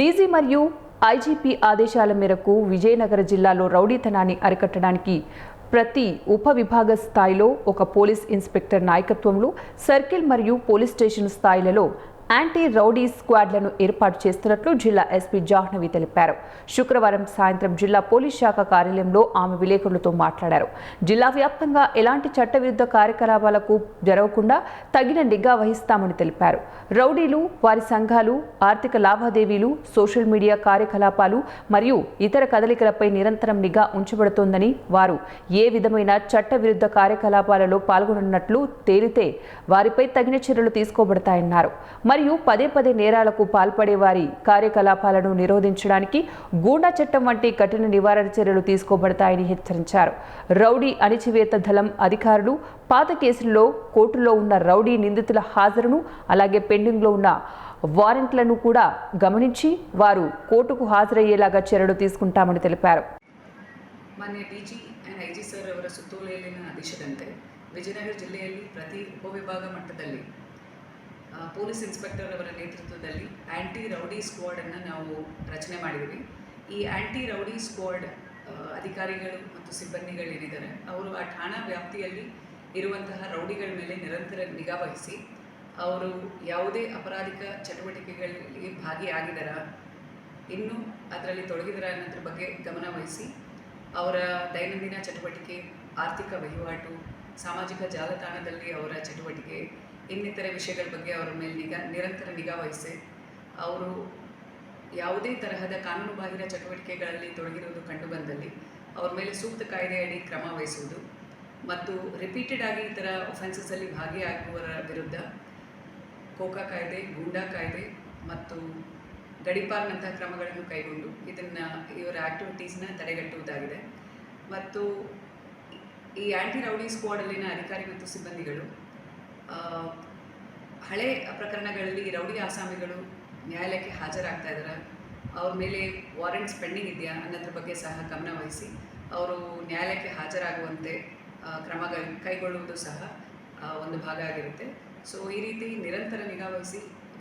DG మరియు IGP ఆదేశాల మేరకు విజయనగర జిల్లాలో రౌడీతనాన్ని అరికట్టడానికి ప్రతి ఉపవిభాగ స్థాయిలో ఒక పోలీస్ ఇన్స్పెక్టర్ నాయకత్వంలో సర్కిల్ మరియు పోలీస్ స్టేషన్ స్థాయిలలో యాంటీ రౌడీ స్క్వాడ్లను ఏర్పాటు చేస్తున్నట్లు జిల్లా ఎస్పీ జాహ్నవి తెలిపారు. శుక్రవారం సాయంత్రం జిల్లా పోలీస్ శాఖ కార్యాలయంలో ఆమె విలేకరులతో మాట్లాడారు. జిల్లా వ్యాప్తంగా ఎలాంటి చట్టవిరుద్ధ కార్యకలాపాలకు జరగకుండా తగిన నిఘా వహిస్తామని తెలిపారు. రౌడీలు, వారి సంఘాలు, ఆర్థిక లావాదేవీలు, సోషల్ మీడియా కార్యకలాపాలు మరియు ఇతర కదలికలపై నిరంతరం నిఘా ఉంచబడుతోందని, వారు ఏ విధమైన చట్టవిరుద్ధ కార్యకలాపాలలో పాల్గొననున్నట్లు తేలితే వారిపై తగిన చర్యలు తీసుకోబడతాయన్నారు. మరియు పదే నేరాలకు పాల్పడే వారి కార్యకలాపాలను నిరోధించడానికి గూండా చట్టం వంటి కఠిన నివారణ చర్యలు తీసుకోబడతాయని హెచ్చరించారు. రౌడీ అణిచివేత దళం అధికారులు పాత కేసుల్లో కోర్టులో ఉన్న రౌడీ నిందితుల హాజరును, అలాగే పెండింగ్లో ఉన్న వారెంట్లను కూడా గమనించి వారు కోర్టుకు హాజరయ్యేలాగా చర్యలు తీసుకుంటామని తెలిపారు. ಮಾನ್ಯ DG and IG sir ಅವರ ಸುತ್ತೋಲೆಯಲ್ಲಿನ ಆದೇಶದಂತೆ ವಿಜಯನಗರ ಜಿಲ್ಲೆಯಲ್ಲಿ ಪ್ರತಿ ಉಪವಿಭಾಗ ಮಟ್ಟದಲ್ಲಿ ಪೊಲೀಸ್ ಇನ್ಸ್ಪೆಕ್ಟರ್ ಅವರ ನೇತೃತ್ವದಲ್ಲಿ ಆ್ಯಂಟಿ ರೌಡಿ ಸ್ಕ್ವಾಡನ್ನು ನಾವು ರಚನೆ ಮಾಡಿದ್ವಿ. ಈ ಆ್ಯಂಟಿ ರೌಡಿ ಸ್ಕ್ವಾಡ್ ಅಧಿಕಾರಿಗಳು ಮತ್ತು ಸಿಬ್ಬಂದಿಗಳೇನಿದ್ದಾರೆ ಅವರು ಆ ಠಾಣಾ ವ್ಯಾಪ್ತಿಯಲ್ಲಿ ಇರುವಂತಹ ರೌಡಿಗಳ ಮೇಲೆ ನಿರಂತರ ನಿಗಾ ವಹಿಸಿ ಅವರು ಯಾವುದೇ ಅಪರಾಧಿಕ ಚಟುವಟಿಕೆಗಳಲ್ಲಿ ಭಾಗಿಯಾಗಿದ್ದಾರಾ, ಇನ್ನೂ ಅದರಲ್ಲಿ ತೊಡಗಿದಾರಾ ಅನ್ನೋದ್ರ ಬಗ್ಗೆ ಗಮನ ವಹಿಸಿ ಅವರ ದೈನಂದಿನ ಚಟುವಟಿಕೆ, ಆರ್ಥಿಕ ವಹಿವಾಟು, ಸಾಮಾಜಿಕ ಜಾಲತಾಣದಲ್ಲಿ ಅವರ ಚಟುವಟಿಕೆ, ಇನ್ನಿತರೆ ವಿಷಯಗಳ ಬಗ್ಗೆ ಅವರ ಮೇಲೆ ನಿರಂತರ ನಿಗಾ ವಹಿಸಿ ಅವರು ಯಾವುದೇ ತರಹದ ಕಾನೂನುಬಾಹಿರ ಚಟುವಟಿಕೆಗಳಲ್ಲಿ ತೊಡಗಿರುವುದು ಕಂಡುಬಂದಲ್ಲಿ ಅವ್ರ ಮೇಲೆ ಸೂಕ್ತ ಕಾಯ್ದೆಯಡಿ ಕ್ರಮ ವಹಿಸುವುದು ಮತ್ತು ರಿಪೀಟೆಡ್ ಆಗಿ ಈ ಥರ ಒಫೆನ್ಸಸಲ್ಲಿ ಭಾಗಿಯಾಗುವವರ ವಿರುದ್ಧ ಕೋಕಾ ಕಾಯ್ದೆ, ಗೂಂಡಾ ಕಾಯ್ದೆ ಮತ್ತು ಗಡಿಪಾರ್ನಂತಹ ಕ್ರಮಗಳನ್ನು ಕೈಗೊಂಡು ಇವರ ಆ್ಯಕ್ಟಿವಿಟೀಸ್ನ ತಡೆಗಟ್ಟುವುದಾಗಿದೆ. ಮತ್ತು ಈ ಆ್ಯಂಟಿ ರೌಡಿ ಸ್ಕ್ವಾಡಲ್ಲಿನ ಅಧಿಕಾರಿ ಮತ್ತು ಸಿಬ್ಬಂದಿಗಳು ಹಳೆ ಪ್ರಕರಣಗಳಲ್ಲಿ ರೌಡಿ ಆಸಾಮಿಗಳು ನ್ಯಾಯಾಲಯಕ್ಕೆ ಹಾಜರಾಗ್ತಾ ಇದ್ದಾರೆ, ಅವ್ರ ಮೇಲೆ ವಾರೆಂಟ್ಸ್ ಪೆಂಡಿಂಗ್ ಇದೆಯಾ ಅನ್ನೋದ್ರ ಬಗ್ಗೆ ಸಹ ಗಮನ ವಹಿಸಿ ಅವರು ನ್ಯಾಯಾಲಯಕ್ಕೆ ಹಾಜರಾಗುವಂತೆ ಕ್ರಮ ಕೈಗೊಳ್ಳುವುದು ಸಹ ಒಂದು ಭಾಗ ಆಗಿರುತ್ತೆ. ಸೊ ಈ ರೀತಿ ನಿರಂತರ ನಿಗಾ ವಹಿಸಿ